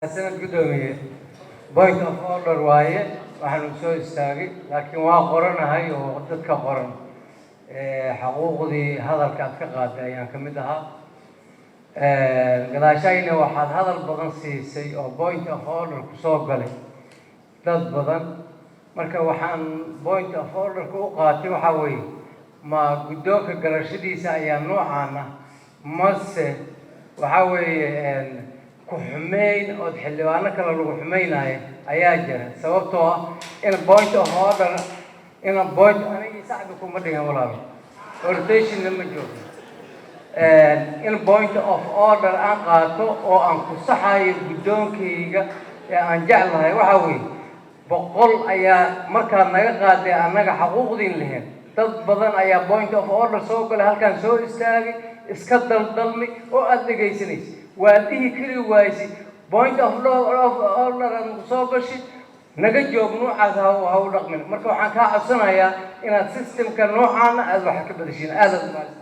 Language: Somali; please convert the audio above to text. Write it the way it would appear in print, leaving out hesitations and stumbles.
سنة قدومية point of order waaye waxaanu soo istaagay laakiin waa qoranahay oo dadka qoran xuquuqdii hadalka aad ka qaaday ayaan ka mid ahaa gadaashayna waxaad hadal badan siisay oo point of order ku soo galay dad badan marka waxaan point of order ku qaatay waxa weeye ma guddoonka garashadiisa ayaa noocan ah mase waxa weeye ku xumeyn oo xildhibaano kale lagu xumeynayo ayaa jira sababtoo ah in point of order aniga saacadu kuma dhigan walaal rotation ma joogo in point of order aan qaato oo aan ku saxayo guddoonkayga ee aan jeclahay waxa weeye boqol ayaa markaa naga qaaday annaga xuquuqdiin lahayn dad badan ayaa point of order soo galay halkaan soo istaagay iska daldalmay oo aad dhegaysanaysa waa dhihi kari waaysi point of order aan soo gashay naga joog noocaas ha u dhaqmin marka waxaan kaa codsanayaa inaad systemka noocaana aad wax ka bedeshiin aad u mahadsan